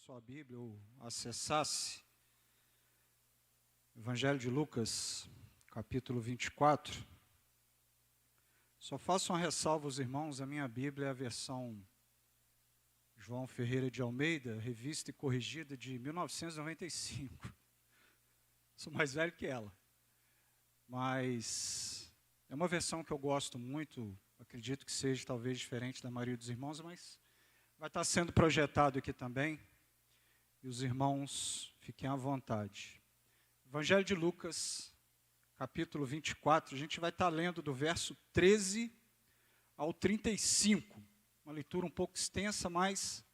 sua Bíblia ou acessasse Evangelho de Lucas, capítulo 24, só faço uma ressalva aos irmãos, a minha Bíblia é a versão João Ferreira de Almeida, revista e corrigida de 1995. Sou mais velho que ela, mas é uma versão que eu gosto muito, acredito que seja talvez diferente da maioria dos irmãos, mas vai estar sendo projetado aqui também, e os irmãos fiquem à vontade. Evangelho de Lucas, capítulo 24, a gente vai estar lendo do verso 13 ao 35, uma leitura um pouco extensa, mas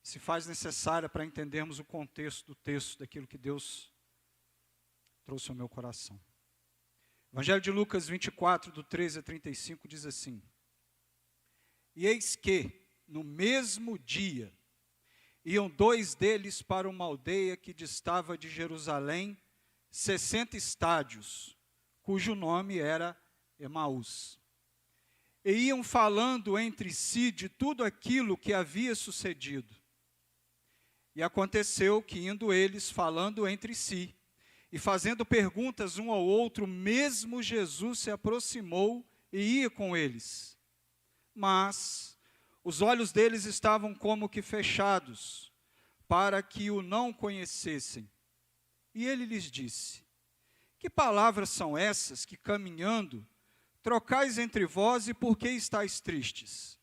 se faz necessária para entendermos o contexto do texto, daquilo que Deus trouxe ao meu coração. Evangelho de Lucas 24, do 13 a 35, diz assim: E eis que, no mesmo dia, iam dois deles para uma aldeia que distava de Jerusalém 60 estádios, cujo nome era Emaús. E iam falando entre si de tudo aquilo que havia sucedido. E aconteceu que, indo eles falando entre si, e fazendo perguntas um ao outro, mesmo Jesus se aproximou e ia com eles. Mas os olhos deles estavam como que fechados, para que o não conhecessem. E ele lhes disse: Que palavras são essas que, caminhando, trocais entre vós, e por que estáis tristes?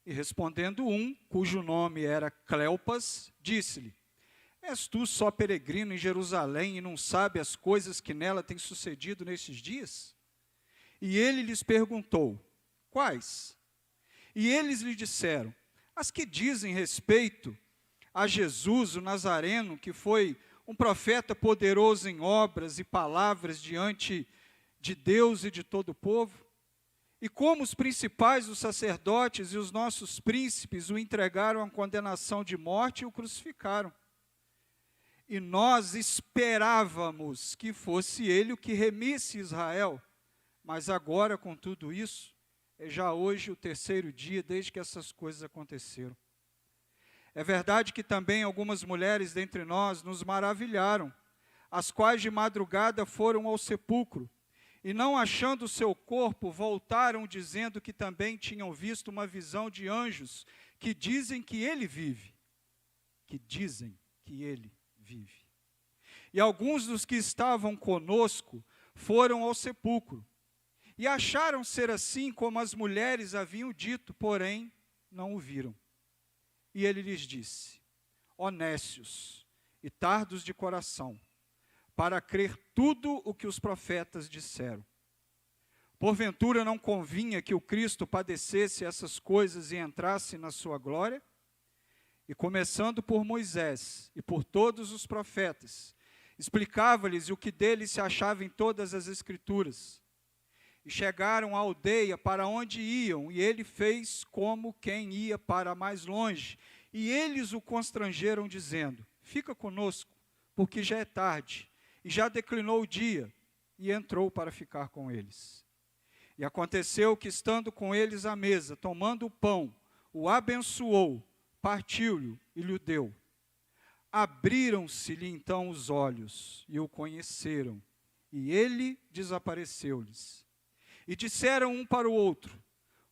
E respondendo um, cujo nome era Cleopas, disse-lhe: És tu só peregrino em Jerusalém e não sabe as coisas que nela têm sucedido nestes dias? E ele lhes perguntou: Quais? E eles lhe disseram: As que dizem respeito a Jesus, o Nazareno, que foi um profeta poderoso em obras e palavras diante de Deus e de todo o povo. E como os principais dos sacerdotes e os nossos príncipes o entregaram à condenação de morte e o crucificaram. E nós esperávamos que fosse ele o que remisse Israel. Mas agora, com tudo isso, é já hoje o terceiro dia desde que essas coisas aconteceram. É verdade que também algumas mulheres dentre nós nos maravilharam, as quais de madrugada foram ao sepulcro, e não achando o seu corpo, voltaram dizendo que também tinham visto uma visão de anjos, que dizem que ele vive. Que dizem que ele vive. E alguns dos que estavam conosco foram ao sepulcro, e acharam ser assim como as mulheres haviam dito, porém não o viram. E ele lhes disse: Ó nécios e tardos de coração, para crer tudo o que os profetas disseram. Porventura não convinha que o Cristo padecesse essas coisas e entrasse na sua glória? E começando por Moisés e por todos os profetas, explicava-lhes o que dele se achava em todas as Escrituras. E chegaram à aldeia para onde iam, e ele fez como quem ia para mais longe. E eles o constrangeram, dizendo: Fica conosco, porque já é tarde, e já declinou o dia. E entrou para ficar com eles. E aconteceu que, estando com eles à mesa, tomando o pão, o abençoou, partiu-lhe e lhe deu. Abriram-se-lhe então os olhos, e o conheceram, e ele desapareceu-lhes. E disseram um para o outro: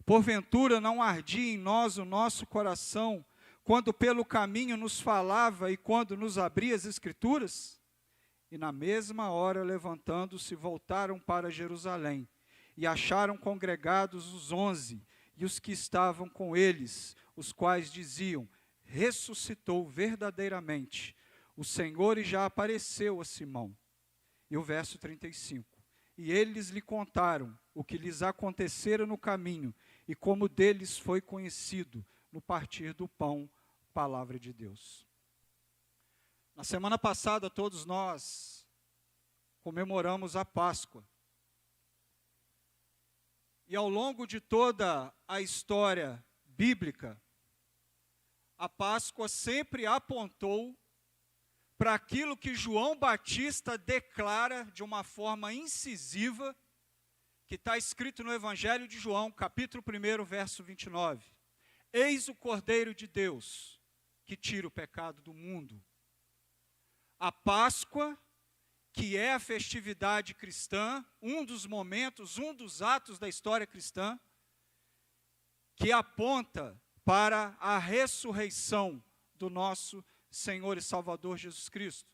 Porventura não ardia em nós o nosso coração, quando pelo caminho nos falava e quando nos abria as Escrituras? E na mesma hora, levantando-se, voltaram para Jerusalém, e acharam congregados os 11, e os que estavam com eles, os quais diziam: Ressuscitou verdadeiramente o Senhor e já apareceu a Simão. E o verso 35. E eles lhe contaram o que lhes acontecera no caminho, e como deles foi conhecido no partir do pão, palavra de Deus. Na semana passada, todos nós comemoramos a Páscoa. E ao longo de toda a história bíblica, a Páscoa sempre apontou para aquilo que João Batista declara de uma forma incisiva, que está escrito no Evangelho de João, capítulo 1, verso 29. Eis o Cordeiro de Deus, que tira o pecado do mundo. A Páscoa, que é a festividade cristã, um dos momentos, um dos atos da história cristã, que aponta para a ressurreição do nosso Senhor e Salvador Jesus Cristo.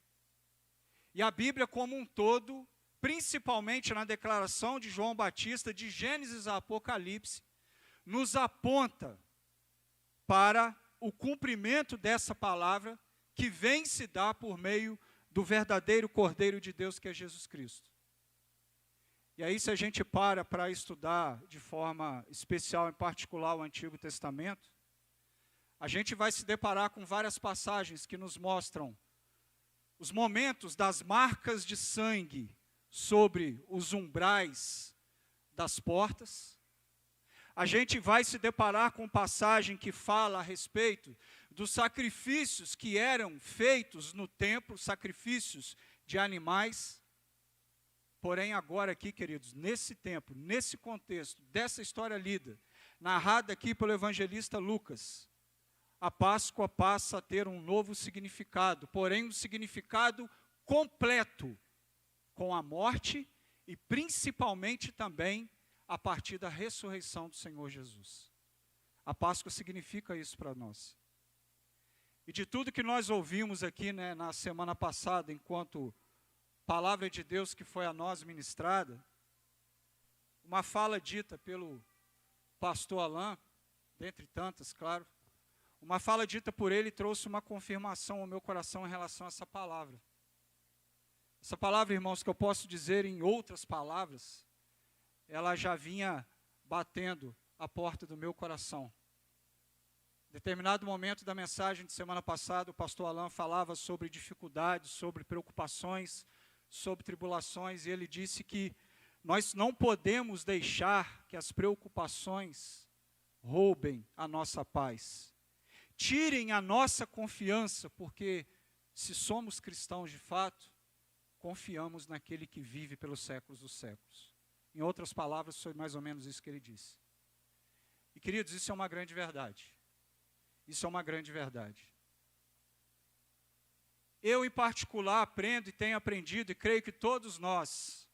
E a Bíblia como um todo, principalmente na declaração de João Batista, de Gênesis a Apocalipse, nos aponta para o cumprimento dessa palavra que vem se dar por meio do verdadeiro Cordeiro de Deus, que é Jesus Cristo. E aí, se a gente para estudar de forma especial, em particular, o Antigo Testamento, a gente vai se deparar com várias passagens que nos mostram os momentos das marcas de sangue sobre os umbrais das portas. A gente vai se deparar com passagem que fala a respeito dos sacrifícios que eram feitos no templo, sacrifícios de animais. Porém, agora aqui, queridos, nesse tempo, nesse contexto, dessa história lida, narrada aqui pelo evangelista Lucas, a Páscoa passa a ter um novo significado, porém um significado completo, com a morte e principalmente também a partir da ressurreição do Senhor Jesus. A Páscoa significa isso para nós. E de tudo que nós ouvimos aqui, na semana passada, enquanto palavra de Deus que foi a nós ministrada, uma fala dita pelo pastor Alain, dentre tantas, claro, uma fala dita por ele trouxe uma confirmação ao meu coração em relação a essa palavra. Essa palavra, irmãos, que eu posso dizer em outras palavras, ela já vinha batendo a porta do meu coração. Em determinado momento da mensagem de semana passada, o pastor Alain falava sobre dificuldades, sobre preocupações, sobre tribulações, e ele disse que nós não podemos deixar que as preocupações roubem a nossa paz, tirem a nossa confiança, porque se somos cristãos de fato, confiamos naquele que vive pelos séculos dos séculos. Em outras palavras, foi mais ou menos isso que ele disse. E, queridos, isso é uma grande verdade. Isso é uma grande verdade. Eu, em particular, aprendo e tenho aprendido, e creio que todos nós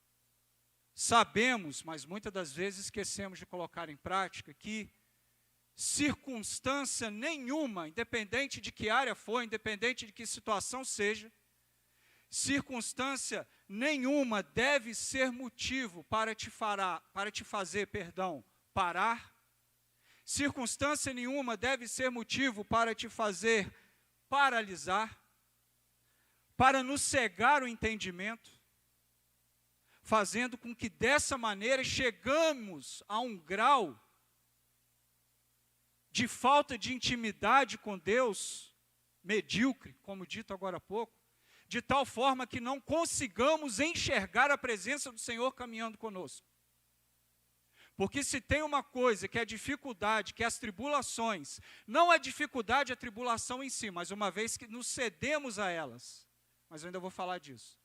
sabemos, mas muitas das vezes esquecemos de colocar em prática, que circunstância nenhuma, independente de que área for, independente de que situação seja, circunstância nenhuma deve ser motivo para te fazer parar. Circunstância nenhuma deve ser motivo para te fazer paralisar, para nos cegar o entendimento, fazendo com que dessa maneira chegamos a um grau de falta de intimidade com Deus, medíocre, como dito agora há pouco, de tal forma que não consigamos enxergar a presença do Senhor caminhando conosco. Porque se tem uma coisa que é a dificuldade, que é as tribulações, não a dificuldade, a tribulação em si, mas uma vez que nos cedemos a elas, mas eu ainda vou falar disso.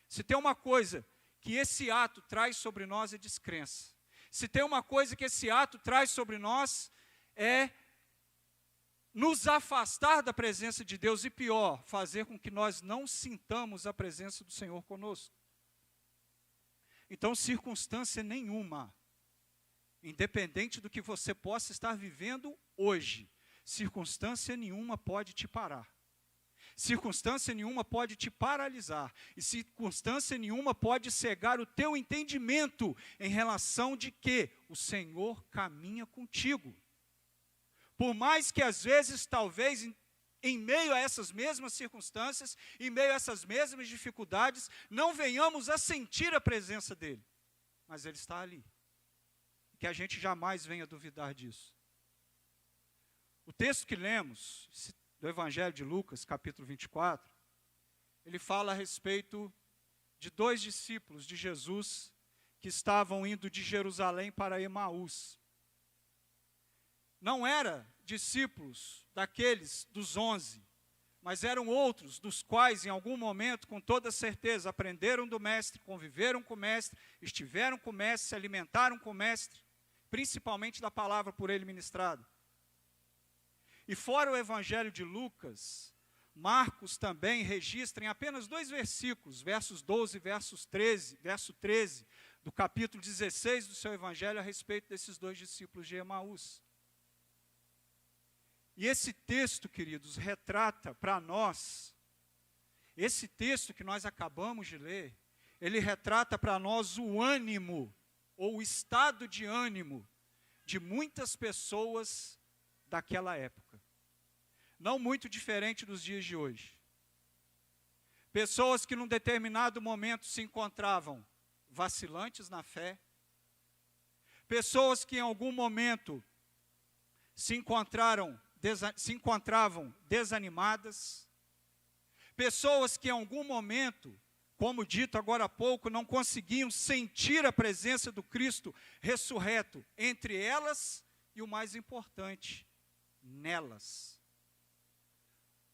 Se tem uma coisa que esse ato traz sobre nós é descrença. Se tem uma coisa que esse ato traz sobre nós é nos afastar da presença de Deus e pior, fazer com que nós não sintamos a presença do Senhor conosco. Então, circunstância nenhuma, independente do que você possa estar vivendo hoje, circunstância nenhuma pode te parar. Circunstância nenhuma pode te paralisar. E circunstância nenhuma pode cegar o teu entendimento em relação de que o Senhor caminha contigo. Por mais que às vezes, talvez, em meio a essas mesmas circunstâncias, em meio a essas mesmas dificuldades, não venhamos a sentir a presença dEle. Mas Ele está ali. Que a gente jamais venha duvidar disso. O texto que lemos, do Evangelho de Lucas, capítulo 24, ele fala a respeito de 2 discípulos de Jesus que estavam indo de Jerusalém para Emaús. Não eram discípulos daqueles dos 11, mas eram outros, dos quais em algum momento, com toda certeza, aprenderam do Mestre, conviveram com o Mestre, estiveram com o Mestre, se alimentaram com o Mestre, principalmente da palavra por ele ministrada. E fora o evangelho de Lucas, Marcos também registra em apenas 2 versículos, versos 12 e verso 13, do capítulo 16 do seu evangelho, a respeito desses 2 discípulos de Emaús. E esse texto, queridos, retrata para nós, esse texto que nós acabamos de ler, ele retrata para nós o ânimo, ou o estado de ânimo, de muitas pessoas daquela época. Não muito diferente dos dias de hoje. Pessoas que num determinado momento se encontravam vacilantes na fé. Pessoas que em algum momento se encontravam desanimadas. Pessoas que em algum momento, como dito agora há pouco, não conseguiam sentir a presença do Cristo ressurreto entre elas e o mais importante, nelas.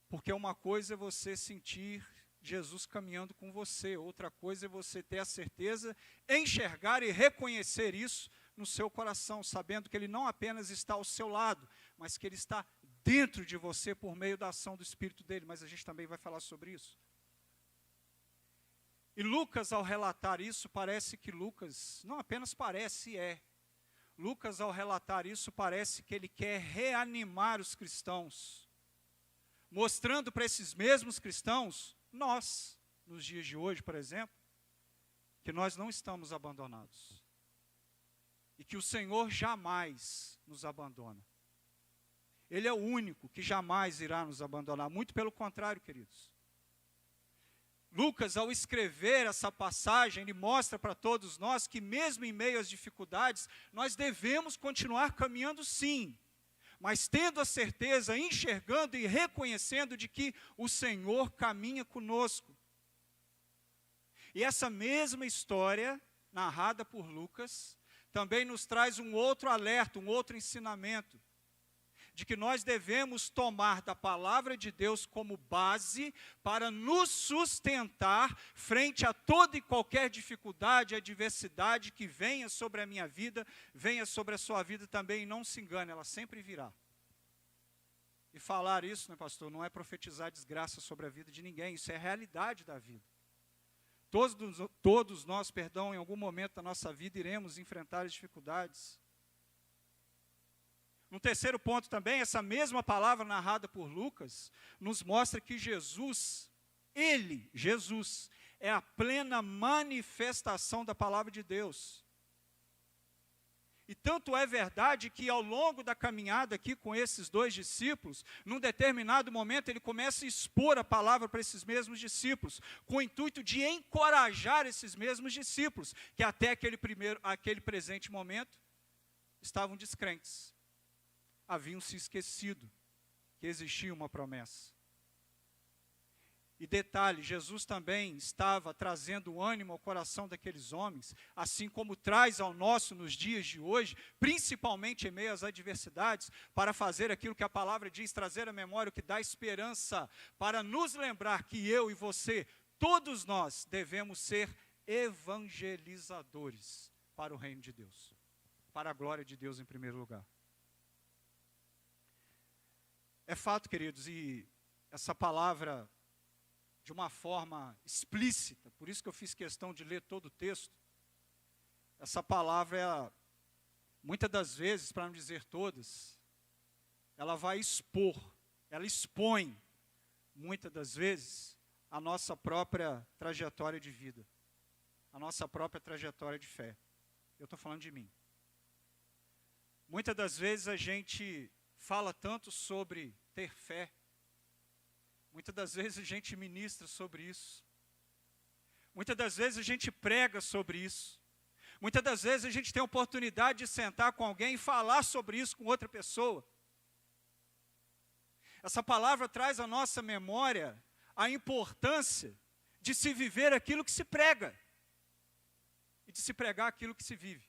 Porque uma coisa é você sentir Jesus caminhando com você, outra coisa é você ter a certeza, enxergar e reconhecer isso no seu coração, sabendo que Ele não apenas está ao seu lado, mas que Ele está dentro de você por meio da ação do Espírito dEle, mas a gente também vai falar sobre isso. E Lucas, ao relatar isso, parece que Lucas, não apenas parece, Lucas, ao relatar isso, parece que ele quer reanimar os cristãos, mostrando para esses mesmos cristãos, nós, nos dias de hoje, por exemplo, que nós não estamos abandonados. E que o Senhor jamais nos abandona. Ele é o único que jamais irá nos abandonar. Muito pelo contrário, queridos. Lucas, ao escrever essa passagem, ele mostra para todos nós que mesmo em meio às dificuldades, nós devemos continuar caminhando sim, mas tendo a certeza, enxergando e reconhecendo de que o Senhor caminha conosco. E essa mesma história, narrada por Lucas, também nos traz um outro alerta, um outro ensinamento, de que nós devemos tomar da palavra de Deus como base para nos sustentar frente a toda e qualquer dificuldade, adversidade que venha sobre a minha vida, venha sobre a sua vida também, e não se engane, ela sempre virá. E falar isso, né, pastor, não é profetizar desgraça sobre a vida de ninguém, isso é a realidade da vida. Todos nós, em algum momento da nossa vida iremos enfrentar as dificuldades. No terceiro ponto também, essa mesma palavra narrada por Lucas, nos mostra que Jesus, Jesus, é a plena manifestação da palavra de Deus. E tanto é verdade que ao longo da caminhada aqui com esses 2 discípulos, num determinado momento ele começa a expor a palavra para esses mesmos discípulos, com o intuito de encorajar esses mesmos discípulos, que até aquele presente momento estavam descrentes. Haviam se esquecido que existia uma promessa. E detalhe, Jesus também estava trazendo ânimo ao coração daqueles homens, assim como traz ao nosso nos dias de hoje, principalmente em meio às adversidades, para fazer aquilo que a palavra diz, trazer à memória o que dá esperança, para nos lembrar que eu e você, todos nós, devemos ser evangelizadores para o reino de Deus, para a glória de Deus em primeiro lugar. É fato, queridos, e essa palavra, de uma forma explícita, por isso que eu fiz questão de ler todo o texto, essa palavra, muitas das vezes, para não dizer todas, ela vai expor, ela expõe, muitas das vezes, a nossa própria trajetória de vida, a nossa própria trajetória de fé. Eu estou falando de mim. Muitas das vezes a gente fala tanto sobre ter fé, muitas das vezes a gente ministra sobre isso, muitas das vezes a gente prega sobre isso, muitas das vezes a gente tem a oportunidade de sentar com alguém e falar sobre isso com outra pessoa. Essa palavra traz à nossa memória a importância de se viver aquilo que se prega e de se pregar aquilo que se vive.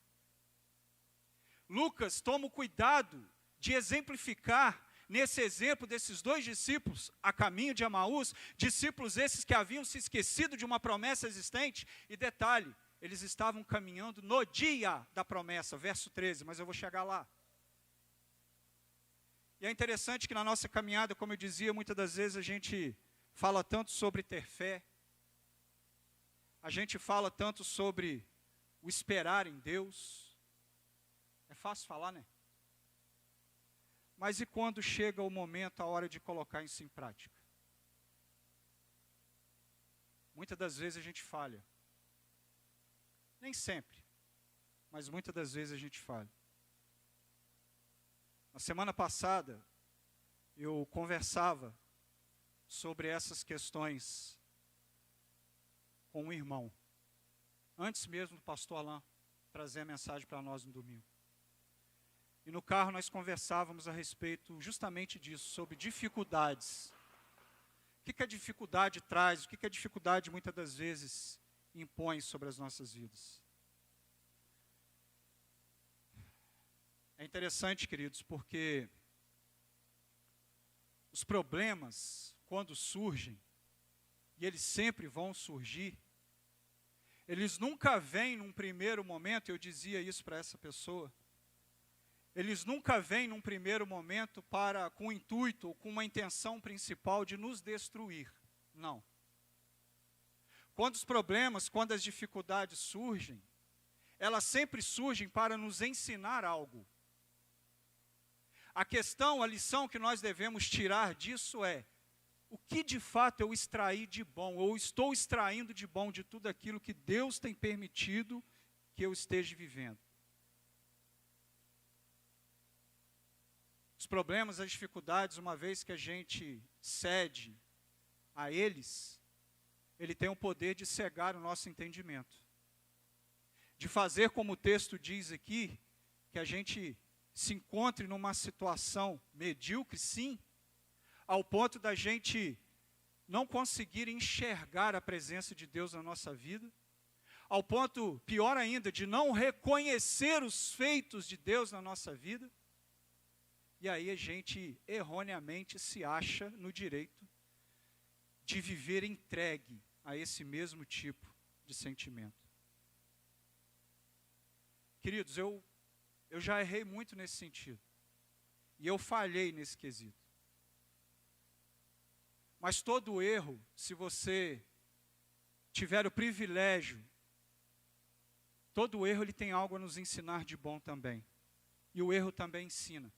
Lucas toma o cuidado de exemplificar, nesse exemplo desses 2 discípulos a caminho de Emaús, discípulos esses que haviam se esquecido de uma promessa existente, e detalhe, eles estavam caminhando no dia da promessa, verso 13, mas eu vou chegar lá. E é interessante que na nossa caminhada, como eu dizia, muitas das vezes a gente fala tanto sobre ter fé, a gente fala tanto sobre o esperar em Deus. É fácil falar, né? Mas e quando chega o momento, a hora de colocar isso em prática? Muitas das vezes a gente falha. Nem sempre, mas muitas das vezes a gente falha. Na semana passada, eu conversava sobre essas questões com um irmão, antes mesmo do pastor Alain trazer a mensagem para nós no domingo. E no carro nós conversávamos a respeito justamente disso, sobre dificuldades. O que a dificuldade traz, o que a dificuldade muitas das vezes impõe sobre as nossas vidas. É interessante, queridos, porque os problemas, quando surgem, e eles sempre vão surgir, eles nunca vêm num primeiro momento, eu dizia isso para essa pessoa, eles nunca vêm num primeiro momento com o intuito ou com uma intenção principal de nos destruir. Não. Quando os problemas, quando as dificuldades surgem, elas sempre surgem para nos ensinar algo. A questão, a lição que nós devemos tirar disso é: o que de fato eu extraí de bom, ou estou extraindo de bom de tudo aquilo que Deus tem permitido que eu esteja vivendo? Os problemas, as dificuldades, uma vez que a gente cede a eles, ele tem o poder de cegar o nosso entendimento. De fazer, como o texto diz aqui, que a gente se encontre numa situação medíocre, sim, ao ponto da gente não conseguir enxergar a presença de Deus na nossa vida, ao ponto, pior ainda, de não reconhecer os feitos de Deus na nossa vida, e aí a gente erroneamente se acha no direito de viver entregue a esse mesmo tipo de sentimento. Queridos, eu já errei muito nesse sentido. E eu falhei nesse quesito. Mas todo erro, se você tiver o privilégio, todo erro ele tem algo a nos ensinar de bom também. E o erro também ensina.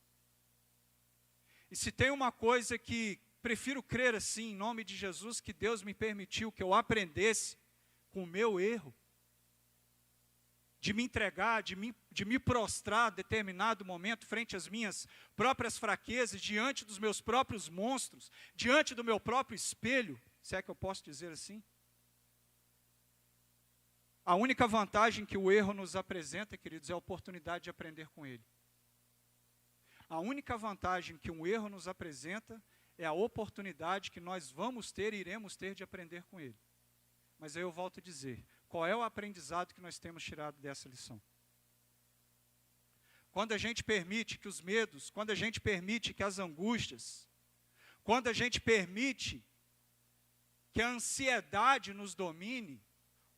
E se tem uma coisa que prefiro crer assim, em nome de Jesus, que Deus me permitiu que eu aprendesse com o meu erro, de me entregar, de me prostrar a determinado momento frente às minhas próprias fraquezas, diante dos meus próprios monstros, diante do meu próprio espelho, se é que eu posso dizer assim. A única vantagem que o erro nos apresenta, queridos, é a oportunidade de aprender com ele. A única vantagem que um erro nos apresenta é a oportunidade que nós vamos ter e iremos ter de aprender com ele. Mas aí eu volto a dizer, qual é o aprendizado que nós temos tirado dessa lição? Quando a gente permite que os medos, quando a gente permite que as angústias, quando a gente permite que a ansiedade nos domine,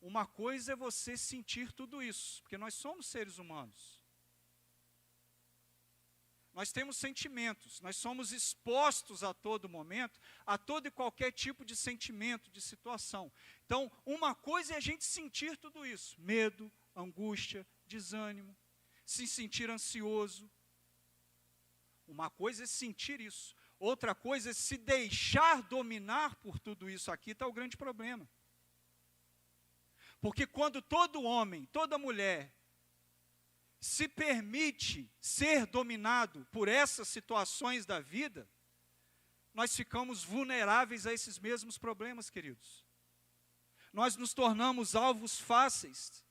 uma coisa é você sentir tudo isso, porque nós somos seres humanos. Nós temos sentimentos, nós somos expostos a todo momento, a todo e qualquer tipo de sentimento, de situação. Então, uma coisa é a gente sentir tudo isso, medo, angústia, desânimo, se sentir ansioso. Uma coisa é sentir isso, outra coisa é se deixar dominar por tudo isso. Aqui está o grande problema. Porque quando todo homem, toda mulher, se permite ser dominado por essas situações da vida, nós ficamos vulneráveis a esses mesmos problemas, queridos. Nós nos tornamos alvos fáceis.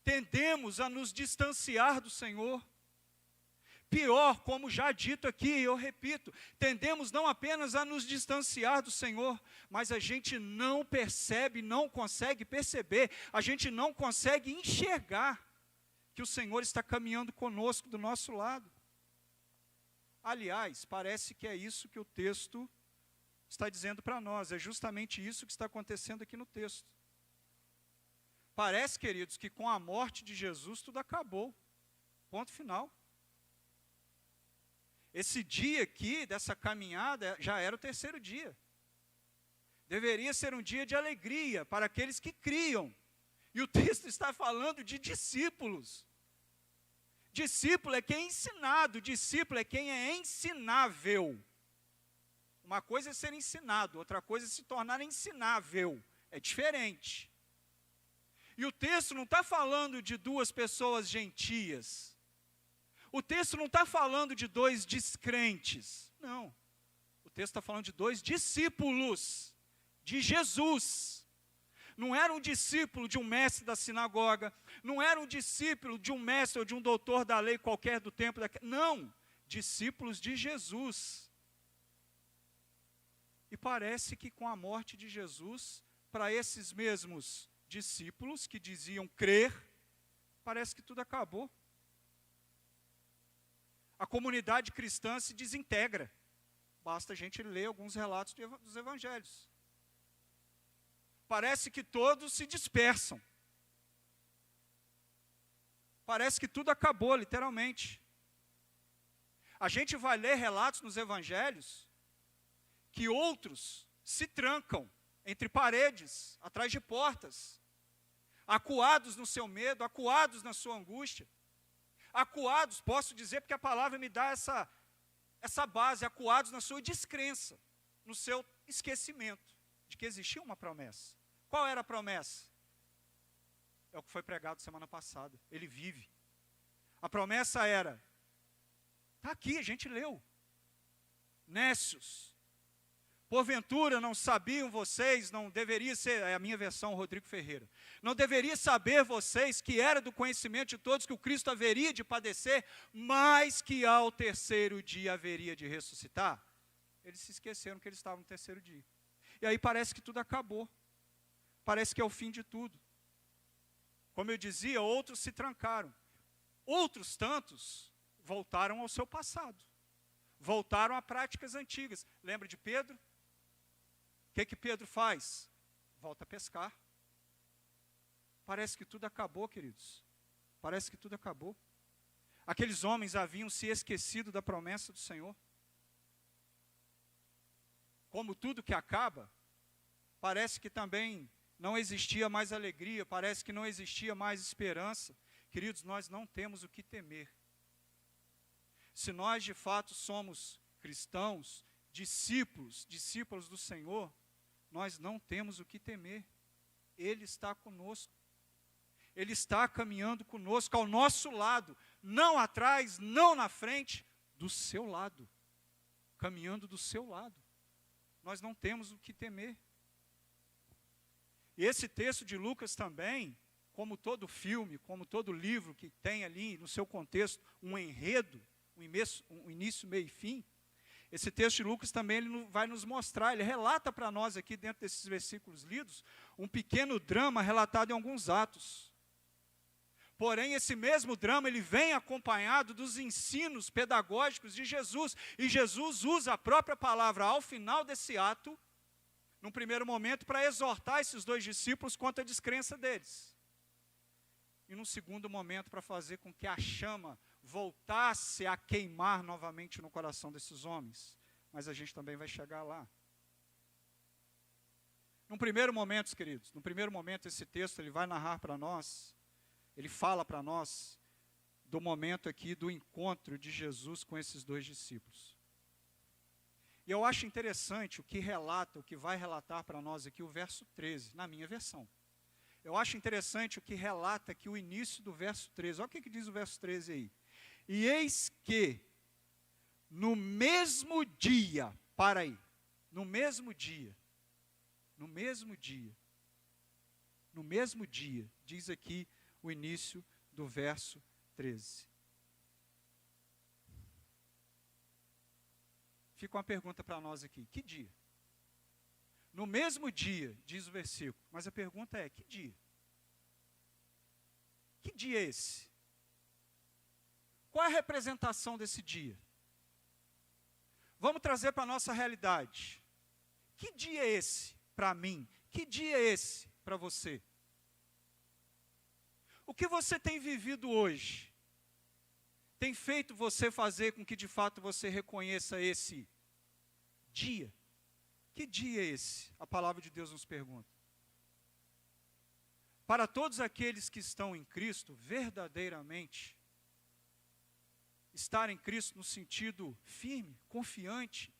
Tendemos a nos distanciar do Senhor. Pior, como já dito aqui, eu repito, tendemos não apenas a nos distanciar do Senhor, mas a gente não percebe, não consegue perceber, a gente não consegue enxergar que o Senhor está caminhando conosco do nosso lado. Aliás, parece que é isso que o texto está dizendo para nós, é justamente isso que está acontecendo aqui no texto. Parece, queridos, que com a morte de Jesus tudo acabou. Ponto final. Esse dia aqui, dessa caminhada, já era o terceiro dia. Deveria ser um dia de alegria para aqueles que criam. E o texto está falando de discípulos. Discípulo é quem é ensinado, discípulo é quem é ensinável. Uma coisa é ser ensinado, outra coisa é se tornar ensinável. É diferente. E o texto não está falando de duas pessoas gentias. O texto não está falando de dois descrentes. Não. O texto está falando de dois discípulos de Jesus. Não era um discípulo de um mestre da sinagoga, não era um discípulo de um mestre ou de um doutor da lei qualquer do tempo. Não, discípulos de Jesus. E parece que com a morte de Jesus, para esses mesmos discípulos que diziam crer, parece que tudo acabou. A comunidade cristã se desintegra. Basta a gente ler alguns relatos dos evangelhos. Parece que todos se dispersam. Parece que tudo acabou, literalmente. A gente vai ler relatos nos evangelhos que outros se trancam entre paredes, atrás de portas, acuados no seu medo, acuados na sua angústia. Acuados, posso dizer porque a palavra me dá essa base, acuados na sua descrença, no seu esquecimento de que existia uma promessa. Qual era a promessa? É o que foi pregado semana passada. Ele vive. A promessa era, está aqui, a gente leu. Nécios, porventura não sabiam vocês, não deveria ser, é a minha versão, Rodrigo Ferreira, não deveria saber vocês que era do conhecimento de todos que o Cristo haveria de padecer, mas que ao terceiro dia haveria de ressuscitar? Eles se esqueceram que eles estavam no terceiro dia. E aí parece que tudo acabou. Parece que é o fim de tudo. Como eu dizia, outros se trancaram. Outros tantos voltaram ao seu passado. Voltaram a práticas antigas. Lembra de Pedro? O que Pedro faz? Volta a pescar. Parece que tudo acabou, queridos. Parece que tudo acabou. Aqueles homens haviam se esquecido da promessa do Senhor. Como tudo que acaba, parece que também não existia mais alegria, parece que não existia mais esperança. Queridos, nós não temos o que temer. Se nós de fato somos cristãos, discípulos do Senhor, nós não temos o que temer. Ele está conosco. Ele está caminhando conosco, ao nosso lado, não atrás, não na frente, do seu lado. Caminhando do seu lado. Nós não temos o que temer. E esse texto de Lucas também, como todo filme, como todo livro que tem ali no seu contexto um enredo, um início, meio e fim, esse texto de Lucas também ele vai nos mostrar, ele relata para nós aqui dentro desses versículos lidos, um pequeno drama relatado em alguns atos. Porém, esse mesmo drama, ele vem acompanhado dos ensinos pedagógicos de Jesus, e Jesus usa a própria palavra ao final desse ato, num primeiro momento, para exortar esses dois discípulos quanto à descrença deles. E num segundo momento, para fazer com que a chama voltasse a queimar novamente no coração desses homens. Mas a gente também vai chegar lá. Num primeiro momento, queridos, esse texto ele vai narrar para nós, ele fala para nós do momento aqui do encontro de Jesus com esses dois discípulos. E eu acho interessante o que vai relatar para nós aqui o verso 13, na minha versão. Eu acho interessante o que relata aqui o início do verso 13. Olha o que diz o verso 13 aí. E eis que, no mesmo dia, no mesmo dia, diz aqui o início do verso 13. Fica uma pergunta para nós aqui, que dia? No mesmo dia, diz o versículo, mas a pergunta é, que dia? Que dia é esse? Qual é a representação desse dia? Vamos trazer para a nossa realidade. Que dia é esse para mim? Que dia é esse para você? O que você tem vivido hoje? tem feito você fazer com que de fato você reconheça esse dia? Que dia é esse? A palavra de Deus nos pergunta. Para todos aqueles que estão em Cristo, verdadeiramente, estar em Cristo no sentido firme, confiante,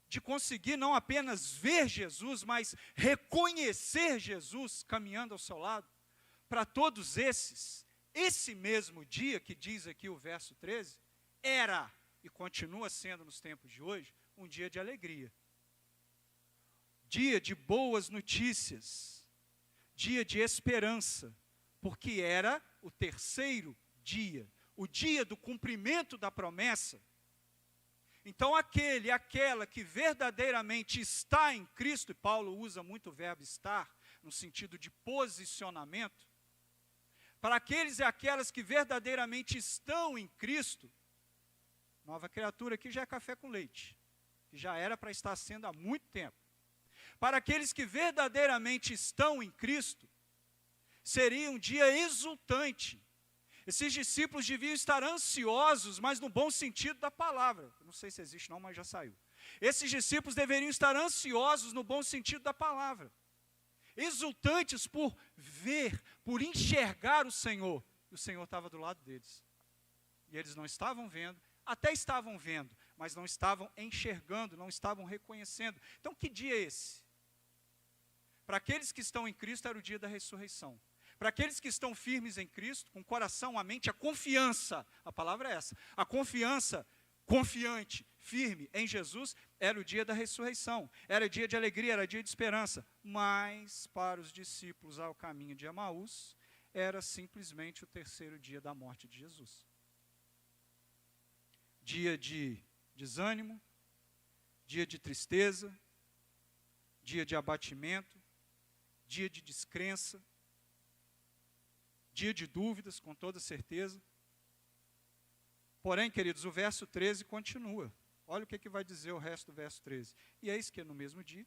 de conseguir não apenas ver Jesus, mas reconhecer Jesus caminhando ao seu lado, para todos esses, esse mesmo dia que diz aqui o verso 13, era e continua sendo nos tempos de hoje, um dia de alegria. Dia de boas notícias, dia de esperança, porque era o terceiro dia, o dia do cumprimento da promessa. Então aquele e aquela que verdadeiramente está em Cristo, e Paulo usa muito o verbo estar, no sentido de posicionamento, para aqueles e aquelas que verdadeiramente estão em Cristo, nova criatura aqui já é café com leite, que já era para estar sendo há muito tempo. Para aqueles que verdadeiramente estão em Cristo, seria um dia exultante. Esses discípulos deviam estar ansiosos, mas no bom sentido da palavra. Não sei se existe não, mas já saiu. Esses discípulos deveriam estar ansiosos no bom sentido da palavra. Exultantes por ver, por enxergar o Senhor. E o Senhor estava do lado deles. E eles não estavam vendo, até estavam vendo, mas não estavam enxergando, não estavam reconhecendo. Então que dia é esse? Para aqueles que estão em Cristo era o dia da ressurreição. Para aqueles que estão firmes em Cristo, com o coração, a mente, a confiança, a palavra é essa, a confiança confiante, firme em Jesus, era o dia da ressurreição, era dia de alegria, era dia de esperança. Mas para os discípulos ao caminho de Emaús, era simplesmente o terceiro dia da morte de Jesus. Dia de desânimo, dia de tristeza, dia de abatimento, dia de descrença, dia de dúvidas, com toda certeza. Porém, queridos, o verso 13 continua. Olha o que vai dizer o resto do verso 13. E eis que no mesmo dia,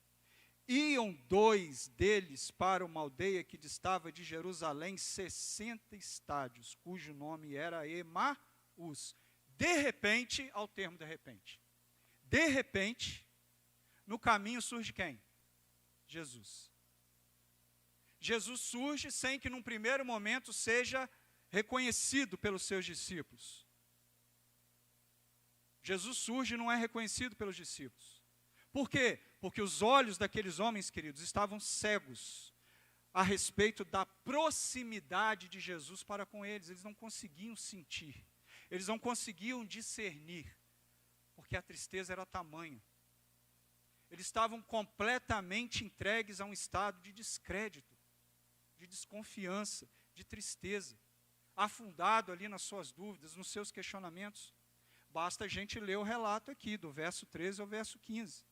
iam 2 deles para uma aldeia que distava de Jerusalém 60 estádios, cujo nome era Emaús. De repente, ao termo de repente, no caminho surge quem? Jesus. Jesus surge sem que num primeiro momento seja reconhecido pelos seus discípulos. Jesus surge e não é reconhecido pelos discípulos. Por quê? Porque os olhos daqueles homens, queridos, estavam cegos a respeito da proximidade de Jesus para com eles. Eles não conseguiam sentir, eles não conseguiam discernir, porque a tristeza era tamanha. Eles estavam completamente entregues a um estado de descrédito, de desconfiança, de tristeza, afundado ali nas suas dúvidas, nos seus questionamentos. Basta a gente ler o relato aqui, do verso 13 ao verso 15.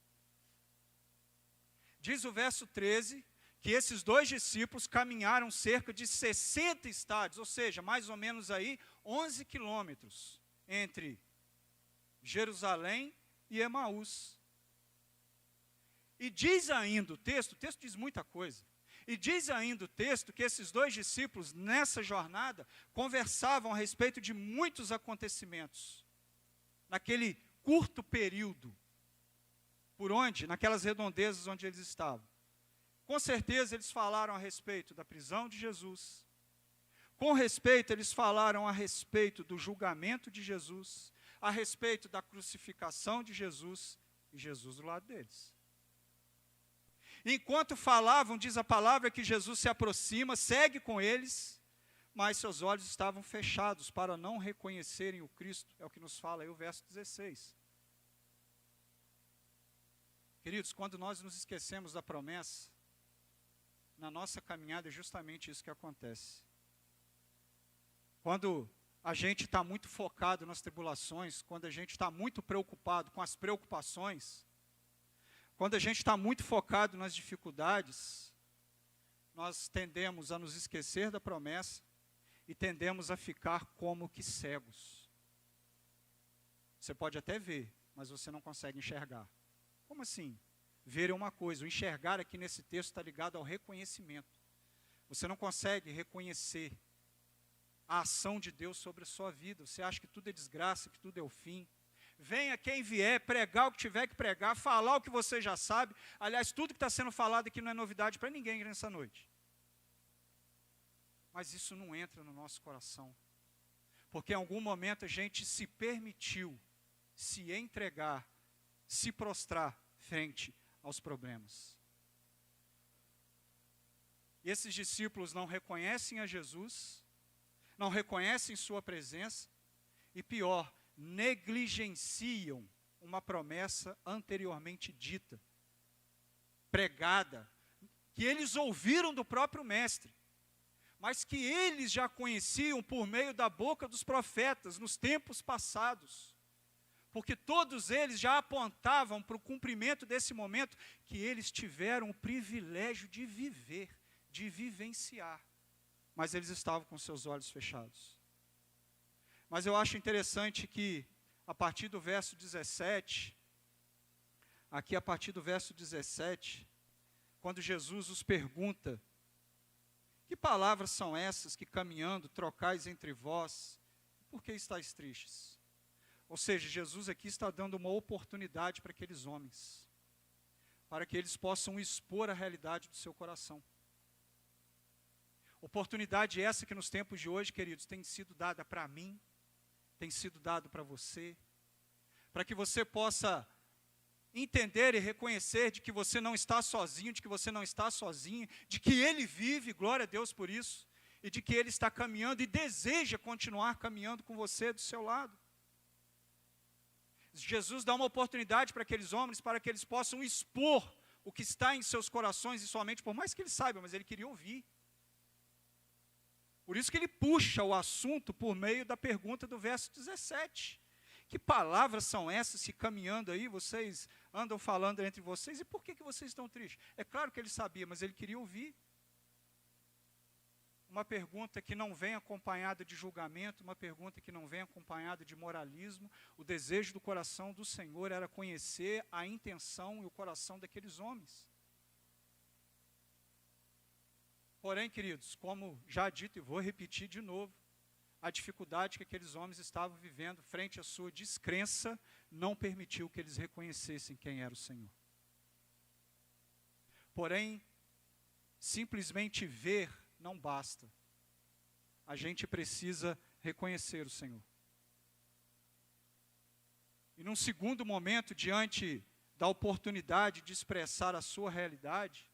Diz o verso 13, que esses 2 discípulos caminharam cerca de 60 estádios, ou seja, mais ou menos aí 11 quilômetros, entre Jerusalém e Emaús. E diz ainda o texto diz muita coisa, e diz ainda o texto que esses 2 discípulos, nessa jornada, conversavam a respeito de muitos acontecimentos, naquele curto período, por onde? Naquelas redondezas onde eles estavam. Com certeza eles falaram a respeito da prisão de Jesus, com respeito eles falaram a respeito do julgamento de Jesus, a respeito da crucificação de Jesus, e Jesus do lado deles. Enquanto falavam, diz a palavra que Jesus se aproxima, segue com eles, mas seus olhos estavam fechados para não reconhecerem o Cristo, é o que nos fala aí o verso 16. Queridos, quando nós nos esquecemos da promessa, na nossa caminhada é justamente isso que acontece. Quando a gente está muito focado nas tribulações, quando a gente está muito preocupado com as preocupações, quando a gente está muito focado nas dificuldades, nós tendemos a nos esquecer da promessa e tendemos a ficar como que cegos. Você pode até ver, mas você não consegue enxergar. Como assim? Ver é uma coisa, o enxergar aqui nesse texto está ligado ao reconhecimento. Você não consegue reconhecer a ação de Deus sobre a sua vida. Você acha que tudo é desgraça, que tudo é o fim. Venha quem vier, pregar o que tiver que pregar, falar o que você já sabe. Aliás, tudo que está sendo falado aqui não é novidade para ninguém nessa noite. Mas isso não entra no nosso coração. Porque em algum momento a gente se permitiu se entregar, se prostrar frente aos problemas. E esses discípulos não reconhecem a Jesus, não reconhecem sua presença e pior, negligenciam uma promessa anteriormente dita, pregada, que eles ouviram do próprio mestre, mas que eles já conheciam por meio da boca dos profetas nos tempos passados, porque todos eles já apontavam para o cumprimento desse momento que eles tiveram o privilégio de viver, de vivenciar, mas eles estavam com seus olhos fechados. Mas eu acho interessante que, a partir do verso 17, aqui a partir do verso 17, quando Jesus os pergunta, que palavras são essas que caminhando trocais entre vós, por que estáis tristes? Ou seja, Jesus aqui está dando uma oportunidade para aqueles homens, para que eles possam expor a realidade do seu coração. Oportunidade essa que nos tempos de hoje, queridos, tem sido dada para mim, tem sido dado para você, para que você possa entender e reconhecer de que você não está sozinho, de que você não está sozinha, de que Ele vive, glória a Deus por isso, e de que Ele está caminhando e deseja continuar caminhando com você do seu lado. Jesus dá uma oportunidade para aqueles homens, para que eles possam expor o que está em seus corações e sua mente, por mais que eles saibam, mas Ele queria ouvir. Por isso que ele puxa o assunto por meio da pergunta do verso 17. Que palavras são essas que caminhando aí, vocês andam falando entre vocês, e por que vocês estão tristes? É claro que ele sabia, mas ele queria ouvir. Uma pergunta que não vem acompanhada de julgamento, uma pergunta que não vem acompanhada de moralismo. O desejo do coração do Senhor era conhecer a intenção e o coração daqueles homens. Porém, queridos, como já dito e vou repetir de novo, a dificuldade que aqueles homens estavam vivendo frente à sua descrença não permitiu que eles reconhecessem quem era o Senhor. Porém, simplesmente ver não basta. A gente precisa reconhecer o Senhor. E num segundo momento, diante da oportunidade de expressar a sua realidade,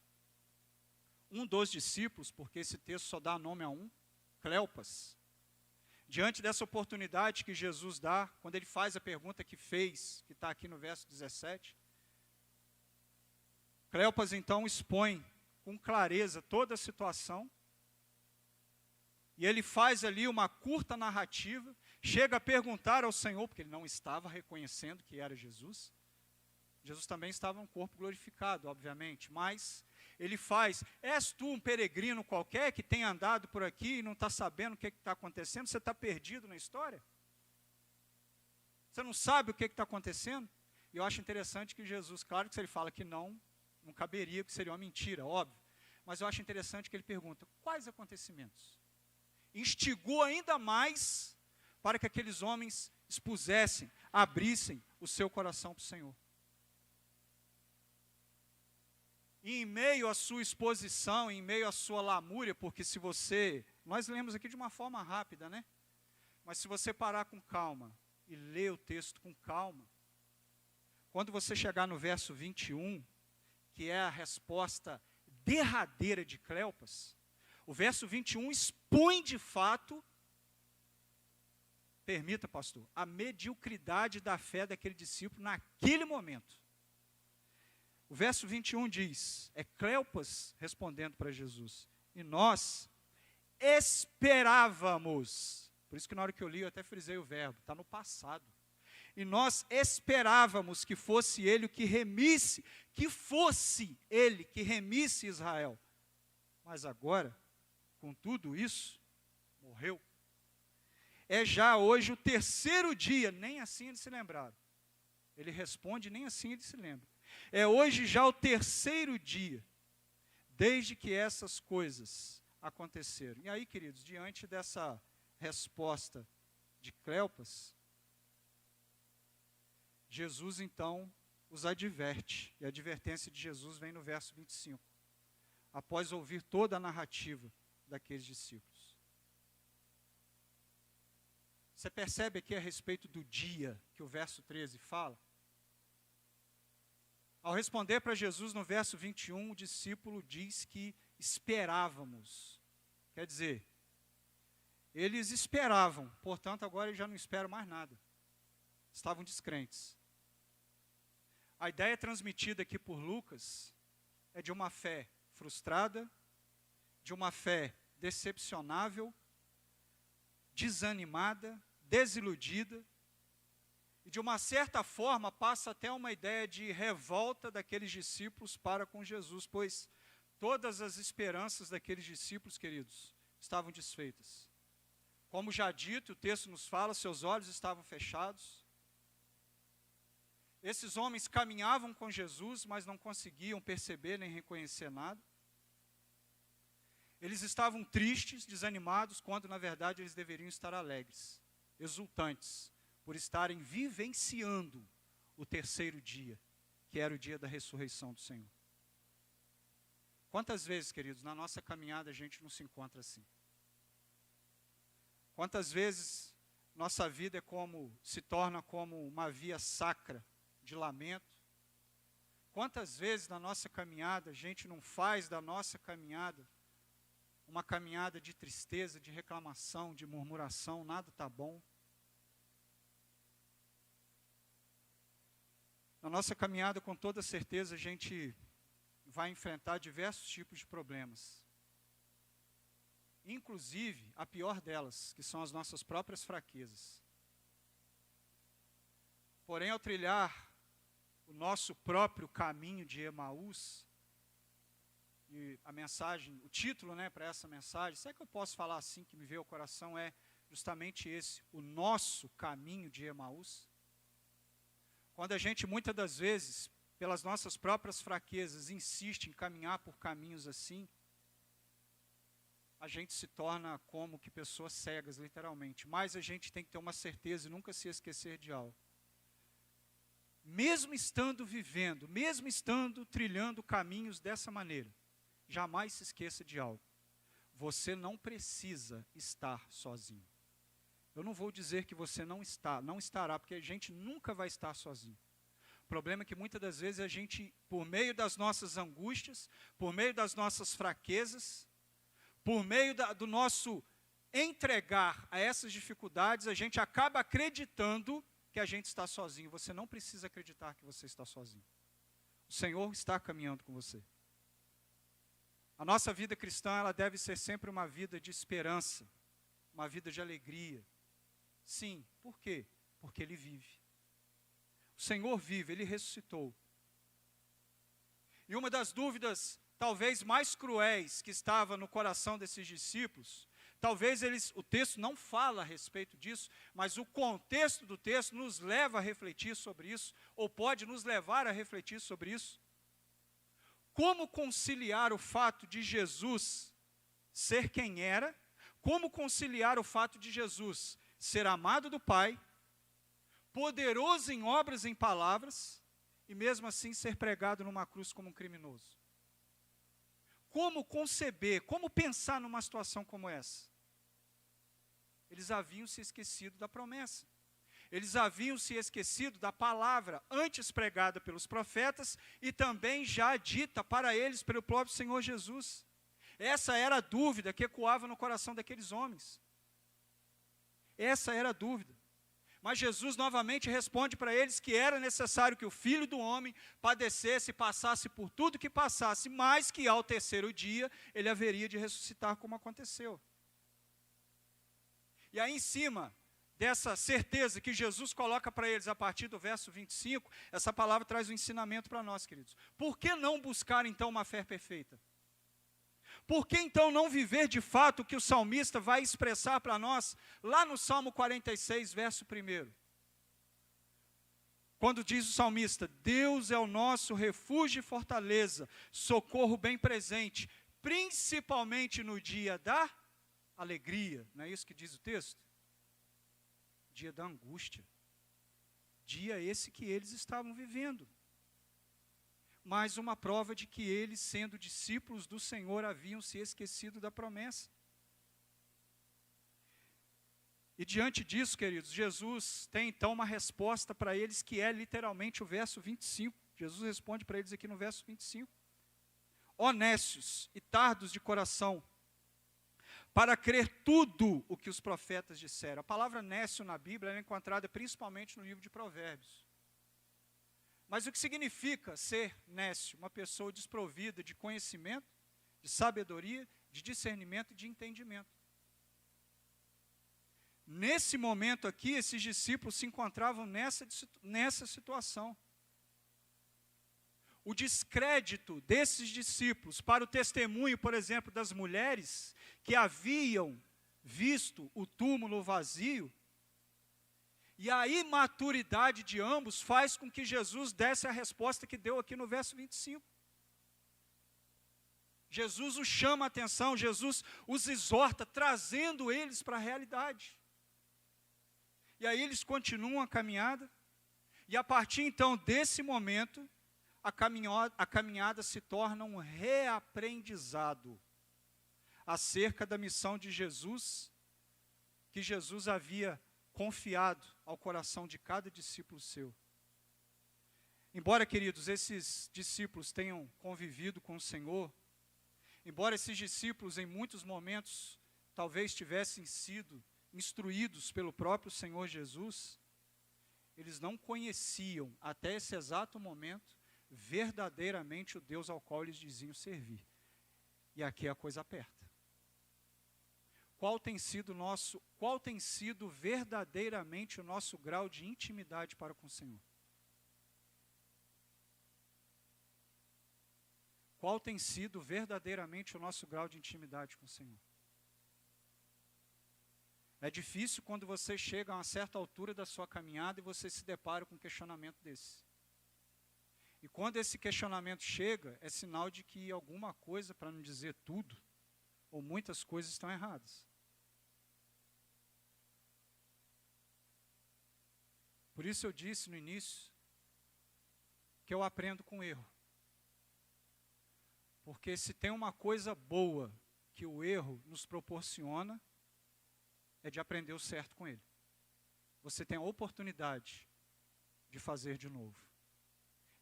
um dos discípulos, porque esse texto só dá nome a um, Cleopas, diante dessa oportunidade que Jesus dá, quando ele faz a pergunta que fez, que está aqui no verso 17, Cleopas então expõe com clareza toda a situação, e ele faz ali uma curta narrativa, chega a perguntar ao Senhor, porque ele não estava reconhecendo que era Jesus. Jesus também estava em um corpo glorificado, obviamente, mas ele faz, és tu um peregrino qualquer que tem andado por aqui e não está sabendo o que está acontecendo? Você está perdido na história? Você não sabe o que está acontecendo? E eu acho interessante que Jesus, claro que se ele fala que não caberia, que seria uma mentira, óbvio. Mas eu acho interessante que ele pergunta, quais acontecimentos? Instigou ainda mais para que aqueles homens expusessem, abrissem o seu coração para o Senhor. E em meio à sua exposição, em meio à sua lamúria, porque se você, nós lemos aqui de uma forma rápida, né? Mas se você parar com calma e ler o texto com calma, quando você chegar no verso 21, que é a resposta derradeira de Cleopas, o verso 21 expõe de fato, permita, pastor, a mediocridade da fé daquele discípulo naquele momento. O verso 21 diz, é Cleopas respondendo para Jesus, e nós esperávamos, por isso que na hora que eu li eu até frisei o verbo, está no passado, e nós esperávamos que fosse ele o que remisse, que fosse ele que remisse Israel, mas agora, com tudo isso, morreu. É já hoje o terceiro dia, nem assim eles se lembraram, ele responde, nem assim ele se lembra. É hoje já o terceiro dia, desde que essas coisas aconteceram. E aí, queridos, diante dessa resposta de Cleopas, Jesus então os adverte. E a advertência de Jesus vem no verso 25, após ouvir toda a narrativa daqueles discípulos. Você percebe aqui a respeito do dia que o verso 13 fala? Ao responder para Jesus no verso 21, o discípulo diz que esperávamos. Quer dizer, eles esperavam, portanto agora eles já não esperam mais nada. Estavam descrentes. A ideia transmitida aqui por Lucas é de uma fé frustrada, de uma fé decepcionável, desanimada, desiludida, e de uma certa forma passa até uma ideia de revolta daqueles discípulos para com Jesus, pois todas as esperanças daqueles discípulos, queridos, estavam desfeitas. Como já dito, o texto nos fala, seus olhos estavam fechados. Esses homens caminhavam com Jesus, mas não conseguiam perceber nem reconhecer nada. Eles estavam tristes, desanimados, quando na verdade eles deveriam estar alegres, exultantes, por estarem vivenciando o terceiro dia, que era o dia da ressurreição do Senhor. Quantas vezes, queridos, na nossa caminhada a gente não se encontra assim? Quantas vezes nossa vida se torna como uma via sacra de lamento? Quantas vezes na nossa caminhada a gente não faz da nossa caminhada uma caminhada de tristeza, de reclamação, de murmuração, nada está bom? Na nossa caminhada, com toda certeza, a gente vai enfrentar diversos tipos de problemas. Inclusive, a pior delas, que são as nossas próprias fraquezas. Porém, ao trilhar o nosso próprio caminho de Emaús, e a mensagem, o título, para essa mensagem, será que eu posso falar assim, que me veio ao coração, é justamente esse, o nosso caminho de Emaús? Quando a gente, muitas das vezes, pelas nossas próprias fraquezas, insiste em caminhar por caminhos assim, a gente se torna como que pessoas cegas, literalmente. Mas a gente tem que ter uma certeza e nunca se esquecer de algo. Mesmo estando vivendo, mesmo estando trilhando caminhos dessa maneira, jamais se esqueça de algo. Você não precisa estar sozinho. Eu não vou dizer que você não estará, porque a gente nunca vai estar sozinho. O problema é que muitas das vezes a gente, por meio das nossas angústias, por meio das nossas fraquezas, por meio do nosso entregar a essas dificuldades, a gente acaba acreditando que a gente está sozinho. Você não precisa acreditar que você está sozinho. O Senhor está caminhando com você. A nossa vida cristã, ela deve ser sempre uma vida de esperança, uma vida de alegria. Sim, por quê? Porque Ele vive. O Senhor vive, Ele ressuscitou. E uma das dúvidas, talvez mais cruéis, que estava no coração desses discípulos, talvez o texto não fala a respeito disso, mas o contexto do texto nos leva a refletir sobre isso, ou pode nos levar a refletir sobre isso. Como conciliar o fato de Jesus ser quem era, como conciliar o fato de Jesus ser amado do Pai, poderoso em obras e em palavras, e mesmo assim ser pregado numa cruz como um criminoso? Como conceber, como pensar numa situação como essa? Eles haviam se esquecido da promessa. Eles haviam se esquecido da palavra antes pregada pelos profetas e também já dita para eles pelo próprio Senhor Jesus. Essa era a dúvida que ecoava no coração daqueles homens. Essa era a dúvida. Mas Jesus novamente responde para eles que era necessário que o Filho do Homem padecesse e passasse por tudo que passasse, mas que ao terceiro dia ele haveria de ressuscitar, como aconteceu. E aí em cima dessa certeza que Jesus coloca para eles a partir do verso 25, essa palavra traz um ensinamento para nós, queridos. Por que não buscar então uma fé perfeita? Por que então não viver de fato o que o salmista vai expressar para nós lá no Salmo 46, verso 1? Quando diz o salmista: Deus é o nosso refúgio e fortaleza, socorro bem presente, principalmente no dia da alegria, não é isso que diz o texto? Dia da angústia. Dia esse que eles estavam vivendo. Mais uma prova de que eles, sendo discípulos do Senhor, haviam se esquecido da promessa. E diante disso, queridos, Jesus tem então uma resposta para eles que é literalmente o verso 25. Jesus responde para eles aqui no verso 25. Ó nécios e tardos de coração, para crer tudo o que os profetas disseram. A palavra nécio na Bíblia é encontrada principalmente no livro de Provérbios. Mas o que significa ser nécio? Uma pessoa desprovida de conhecimento, de sabedoria, de discernimento e de entendimento. Nesse momento aqui, esses discípulos se encontravam nessa situação. O descrédito desses discípulos para o testemunho, por exemplo, das mulheres que haviam visto o túmulo vazio, e a imaturidade de ambos faz com que Jesus desse a resposta que deu aqui no verso 25. Jesus os chama a atenção, Jesus os exorta, trazendo eles para a realidade. E aí eles continuam a caminhada, e a partir então desse momento, a caminhada se torna um reaprendizado acerca da missão de Jesus, que Jesus havia confiado ao coração de cada discípulo seu. Embora, queridos, esses discípulos tenham convivido com o Senhor, embora esses discípulos em muitos momentos talvez tivessem sido instruídos pelo próprio Senhor Jesus, eles não conheciam até esse exato momento verdadeiramente o Deus ao qual eles diziam servir. E aqui a coisa aperta. Qual tem sido verdadeiramente o nosso grau de intimidade para com o Senhor? Qual tem sido verdadeiramente o nosso grau de intimidade com o Senhor? É difícil quando você chega a uma certa altura da sua caminhada e você se depara com um questionamento desse. E quando esse questionamento chega, é sinal de que alguma coisa, para não dizer tudo, ou muitas coisas estão erradas. Por isso eu disse no início que eu aprendo com erro. Porque se tem uma coisa boa que o erro nos proporciona, é de aprender o certo com ele. Você tem a oportunidade de fazer de novo.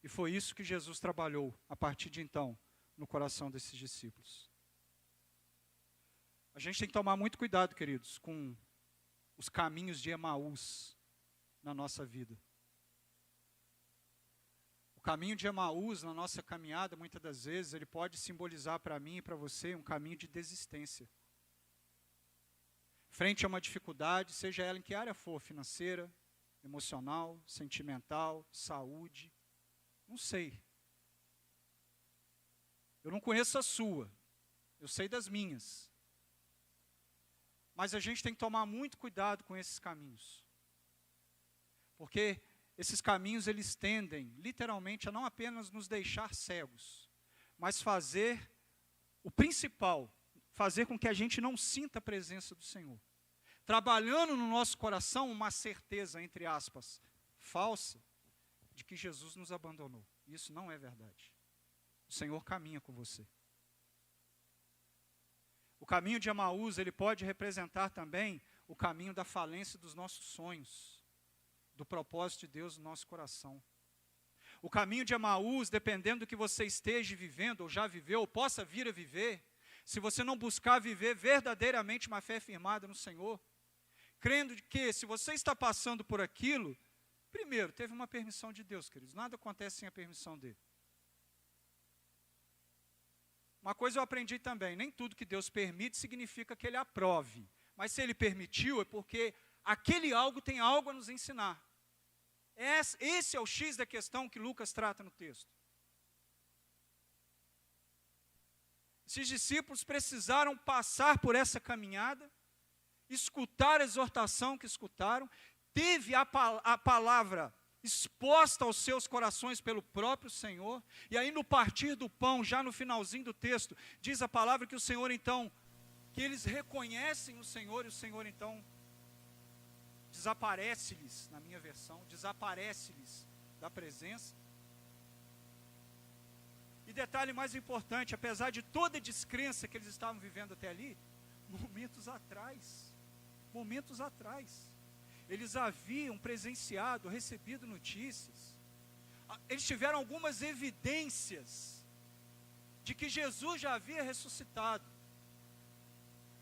E foi isso que Jesus trabalhou, a partir de então, no coração desses discípulos. A gente tem que tomar muito cuidado, queridos, com os caminhos de Emaús na nossa vida. O caminho de Emaús, na nossa caminhada, muitas das vezes, ele pode simbolizar para mim e para você um caminho de desistência. Frente a uma dificuldade, seja ela em que área for, financeira, emocional, sentimental, saúde, não sei. Eu não conheço a sua, eu sei das minhas. Mas a gente tem que tomar muito cuidado com esses caminhos. Porque esses caminhos, eles tendem, literalmente, a não apenas nos deixar cegos, mas fazer o principal, fazer com que a gente não sinta a presença do Senhor. Trabalhando no nosso coração uma certeza, entre aspas, falsa, de que Jesus nos abandonou. Isso não é verdade. O Senhor caminha com você. O caminho de Emaús, ele pode representar também o caminho da falência dos nossos sonhos, do propósito de Deus no nosso coração. O caminho de Emaús, dependendo do que você esteja vivendo, ou já viveu, ou possa vir a viver, se você não buscar viver verdadeiramente uma fé firmada no Senhor, crendo que se você está passando por aquilo, primeiro, teve uma permissão de Deus, queridos. Nada acontece sem a permissão dele. Uma coisa eu aprendi também, nem tudo que Deus permite significa que ele aprove. Mas se ele permitiu, é porque aquele algo tem algo a nos ensinar. Esse é o X da questão que Lucas trata no texto. Esses discípulos precisaram passar por essa caminhada, escutar a exortação que escutaram, teve a palavra exposta aos seus corações pelo próprio Senhor, e aí no partir do pão, já no finalzinho do texto, diz a palavra que o Senhor então que eles reconhecem o Senhor, e o Senhor então desaparece-lhes, na minha versão, desaparece-lhes da presença. E detalhe mais importante, apesar de toda a descrença que eles estavam vivendo até ali, momentos atrás, eles haviam presenciado, recebido notícias, eles tiveram algumas evidências de que Jesus já havia ressuscitado.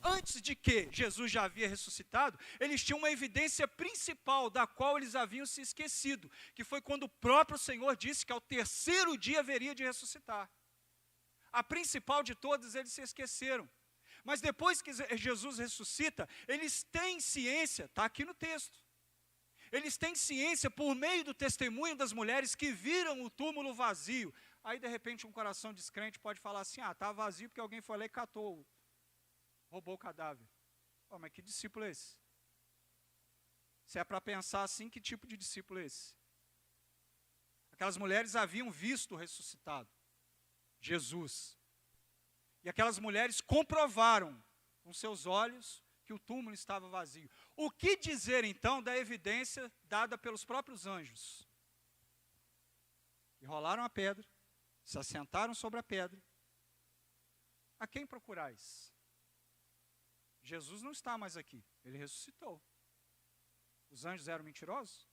Antes de que Jesus já havia ressuscitado, eles tinham uma evidência principal da qual eles haviam se esquecido, que foi quando o próprio Senhor disse que ao terceiro dia haveria de ressuscitar. A principal de todas eles se esqueceram. Mas depois que Jesus ressuscita, eles têm ciência, está aqui no texto, eles têm ciência por meio do testemunho das mulheres que viram o túmulo vazio. Aí de repente um coração descrente pode falar assim, está vazio porque alguém foi lá e catou, roubou o cadáver. Mas que discípulo é esse? Se é para pensar assim, que tipo de discípulo é esse? Aquelas mulheres haviam visto o ressuscitado, Jesus. E aquelas mulheres comprovaram com seus olhos que o túmulo estava vazio. O que dizer então da evidência dada pelos próprios anjos? E rolaram a pedra, se assentaram sobre a pedra. A quem procurais? Jesus não está mais aqui, ele ressuscitou. Os anjos eram mentirosos?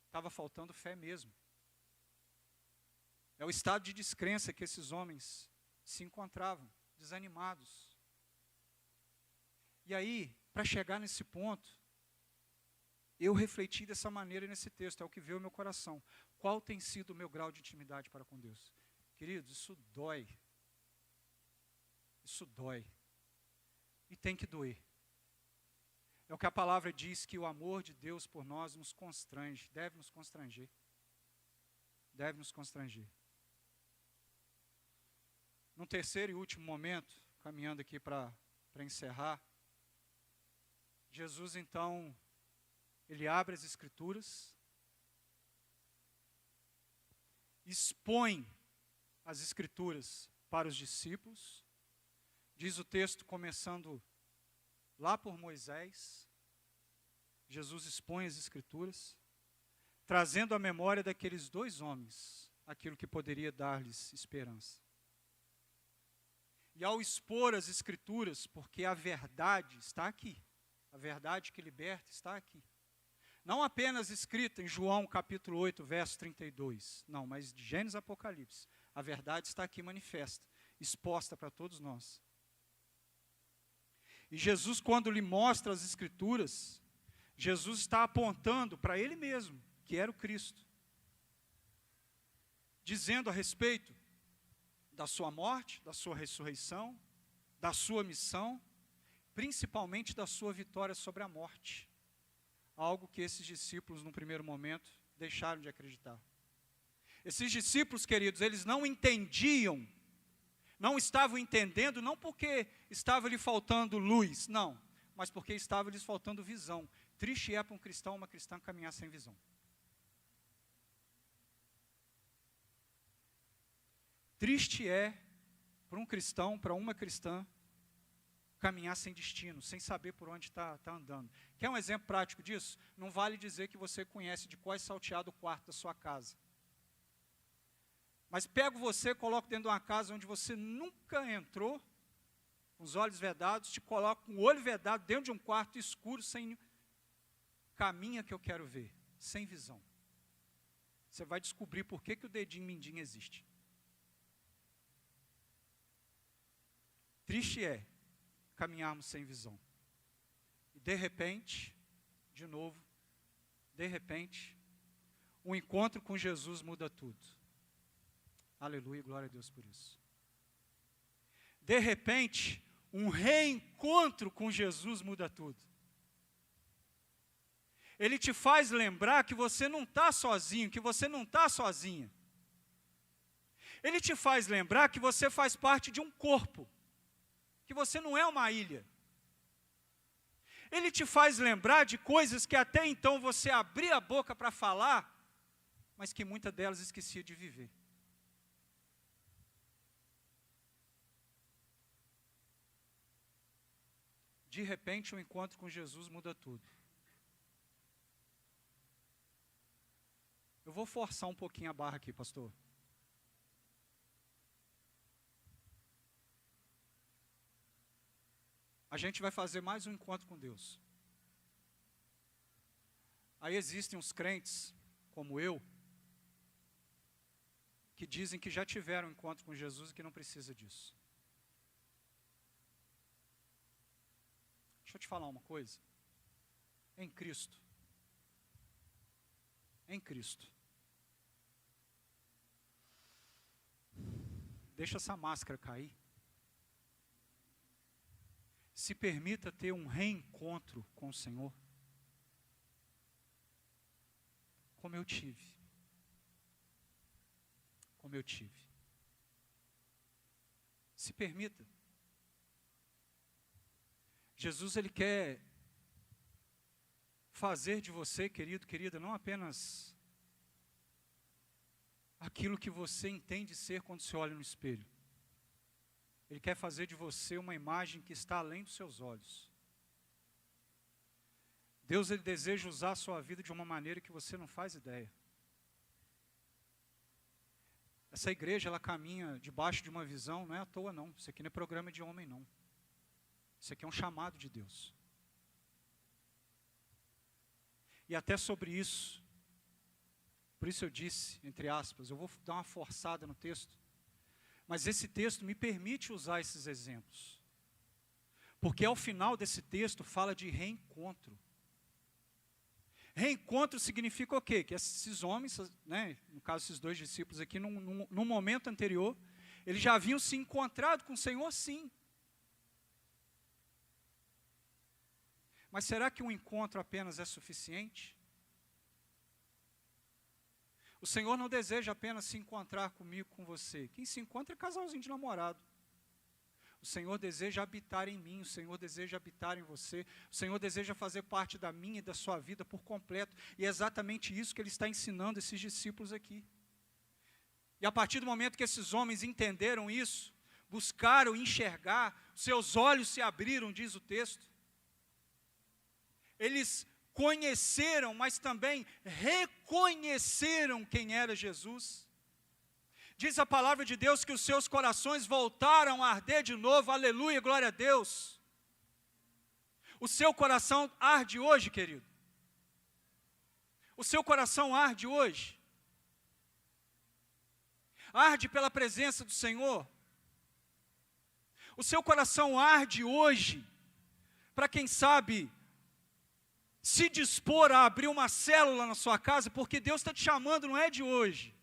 Estava faltando fé mesmo. É o estado de descrença que esses homens se encontravam, desanimados. E aí, para chegar nesse ponto, eu refleti dessa maneira nesse texto, é o que veio ao meu coração. Qual tem sido o meu grau de intimidade para com Deus? Queridos, isso dói. Isso dói. E tem que doer. É o que a palavra diz, que o amor de Deus por nós nos constrange, deve nos constranger. Deve nos constranger. Num terceiro e último momento, caminhando aqui para encerrar, Jesus então, ele abre as Escrituras, expõe as Escrituras para os discípulos, diz o texto começando lá por Moisés, Jesus expõe as Escrituras, trazendo à memória daqueles dois homens aquilo que poderia dar-lhes esperança. E ao expor as Escrituras, porque a verdade está aqui, a verdade que liberta está aqui. Não apenas escrita em João capítulo 8, verso 32, não, mas de Gênesis e Apocalipse. A verdade está aqui manifesta, exposta para todos nós. E Jesus, quando lhe mostra as Escrituras, Jesus está apontando para Ele mesmo, que era o Cristo, dizendo a respeito da sua morte, da sua ressurreição, da sua missão, principalmente da sua vitória sobre a morte. Algo que esses discípulos, num primeiro momento, deixaram de acreditar. Esses discípulos, queridos, eles não entendiam, não estavam entendendo, não porque estava lhe faltando luz, não, mas porque estava lhes faltando visão. Triste é para um cristão, uma cristã caminhar sem visão. Triste é para um cristão, para uma cristã, caminhar sem destino, sem saber por onde está andando. Quer um exemplo prático disso? Não vale dizer que você conhece de qual é salteado o quarto da sua casa. Mas pego você, coloco dentro de uma casa onde você nunca entrou, com os olhos vedados, te coloco com o olho vedado dentro de um quarto escuro, sem caminha que eu quero ver, sem visão. Você vai descobrir por que o dedinho mindinho existe. Triste é caminharmos sem visão. E de repente, de novo, de repente, um encontro com Jesus muda tudo. Aleluia, glória a Deus por isso. De repente, um reencontro com Jesus muda tudo. Ele te faz lembrar que você não está sozinho, que você não está sozinha. Ele te faz lembrar que você faz parte de um corpo, que você não é uma ilha. Ele te faz lembrar de coisas que até então você abria a boca para falar, mas que muitas delas esquecia de viver. de repente o encontro com Jesus muda tudo. Eu vou forçar um pouquinho a barra aqui, pastor. A gente vai fazer mais um encontro com Deus. Aí existem uns crentes, como eu, que dizem que já tiveram um encontro com Jesus e que não precisa disso. Deixa eu te falar uma coisa. Em Cristo. Em Cristo. Deixa essa máscara cair. Se permita ter um reencontro com o Senhor, como eu tive. Como eu tive. Se permita. Jesus, Ele quer fazer de você, querido, querida, não apenas aquilo que você entende ser quando se olha no espelho. Ele quer fazer de você uma imagem que está além dos seus olhos. Deus, Ele deseja usar a sua vida de uma maneira que você não faz ideia. Essa igreja, ela caminha debaixo de uma visão, não é à toa não. Isso aqui não é programa de homem não. Isso aqui é um chamado de Deus. E até sobre isso, por isso eu disse, entre aspas, eu vou dar uma forçada no texto, mas esse texto me permite usar esses exemplos. Porque ao final desse texto fala de reencontro. Reencontro significa o quê? Que esses homens, né, no caso esses dois discípulos aqui, num momento anterior, eles já haviam se encontrado com o Senhor, sim. Mas será que um encontro apenas é suficiente? O Senhor não deseja apenas se encontrar comigo, com você. Quem se encontra é casalzinho de namorado. O Senhor deseja habitar em mim, o Senhor deseja habitar em você, o Senhor deseja fazer parte da minha e da sua vida por completo. E é exatamente isso que Ele está ensinando esses discípulos aqui. E a partir do momento que esses homens entenderam isso, buscaram enxergar, seus olhos se abriram, diz o texto. Eles conheceram, mas também reconheceram quem era Jesus. Diz a palavra de Deus que os seus corações voltaram a arder de novo, aleluia, glória a Deus. O seu coração arde hoje, querido? O seu coração arde hoje? Arde pela presença do Senhor? O seu coração arde hoje, para quem sabe, se dispor a abrir uma célula na sua casa, porque Deus está te chamando, não é de hoje.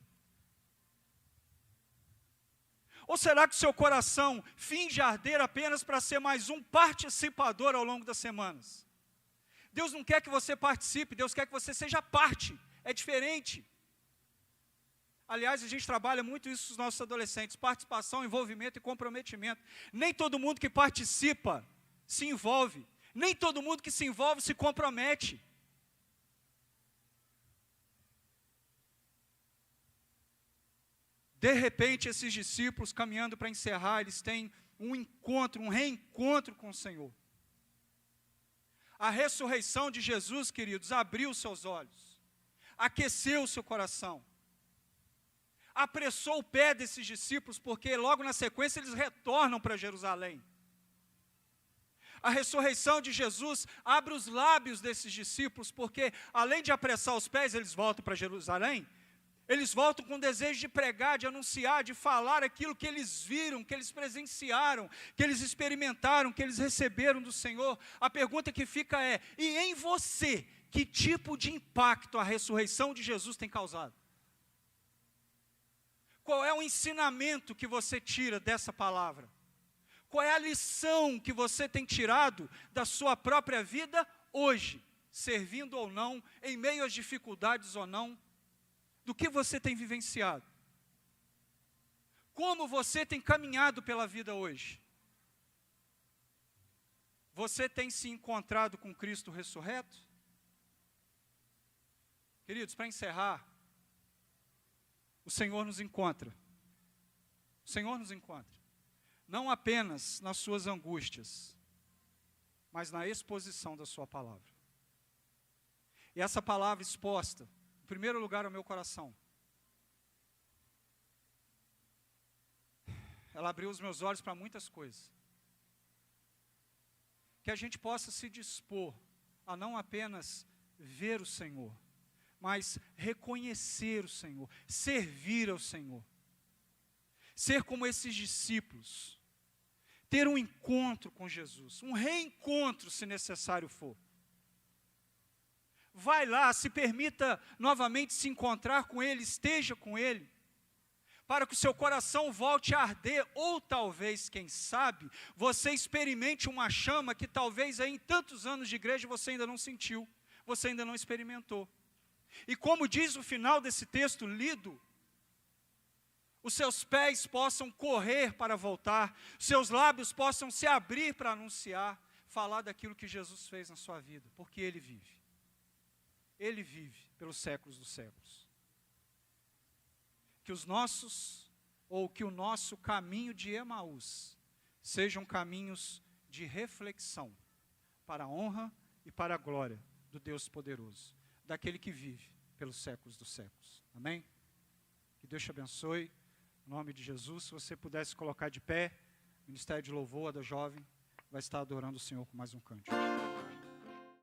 Ou será que o seu coração finge arder apenas para ser mais um participador ao longo das semanas? Deus não quer que você participe, Deus quer que você seja parte, é diferente. Aliás, a gente trabalha muito isso com os nossos adolescentes, participação, envolvimento e comprometimento. Nem todo mundo que participa se envolve, nem todo mundo que se envolve se compromete. De repente, esses discípulos, caminhando para encerrar, eles têm um encontro, um reencontro com o Senhor. A ressurreição de Jesus, queridos, abriu seus olhos, aqueceu o seu coração, apressou o pé desses discípulos, porque logo na sequência eles retornam para Jerusalém. A ressurreição de Jesus abre os lábios desses discípulos, porque além de apressar os pés, eles voltam para Jerusalém. Eles voltam com desejo de pregar, de anunciar, de falar aquilo que eles viram, que eles presenciaram, que eles experimentaram, que eles receberam do Senhor. A pergunta que fica é: e em você, que tipo de impacto a ressurreição de Jesus tem causado? Qual é o ensinamento que você tira dessa palavra? Qual é a lição que você tem tirado da sua própria vida hoje, servindo ou não, em meio às dificuldades ou não? Do que você tem vivenciado? Como você tem caminhado pela vida hoje? Você tem se encontrado com Cristo ressurreto? Queridos, para encerrar, o Senhor nos encontra. O Senhor nos encontra. Não apenas nas suas angústias, mas na exposição da sua palavra. E essa palavra exposta, em primeiro lugar, ao meu coração, ela abriu os meus olhos para muitas coisas. Que a gente possa se dispor a não apenas ver o Senhor, mas reconhecer o Senhor, servir ao Senhor. Ser como esses discípulos, ter um encontro com Jesus, um reencontro se necessário for. Vai lá, se permita novamente se encontrar com Ele, esteja com Ele, para que o seu coração volte a arder, ou talvez, quem sabe, você experimente uma chama que talvez aí em tantos anos de igreja você ainda não sentiu, você ainda não experimentou. E como diz o final desse texto lido, os seus pés possam correr para voltar, seus lábios possam se abrir para anunciar, falar daquilo que Jesus fez na sua vida, porque Ele vive. Ele vive pelos séculos dos séculos. Que o nosso caminho de Emaús sejam caminhos de reflexão para a honra e para a glória do Deus poderoso, daquele que vive pelos séculos dos séculos. Amém? Que Deus te abençoe, em nome de Jesus. Se você pudesse colocar de pé, o Ministério de Louvor da Jovem vai estar adorando o Senhor com mais um cântico.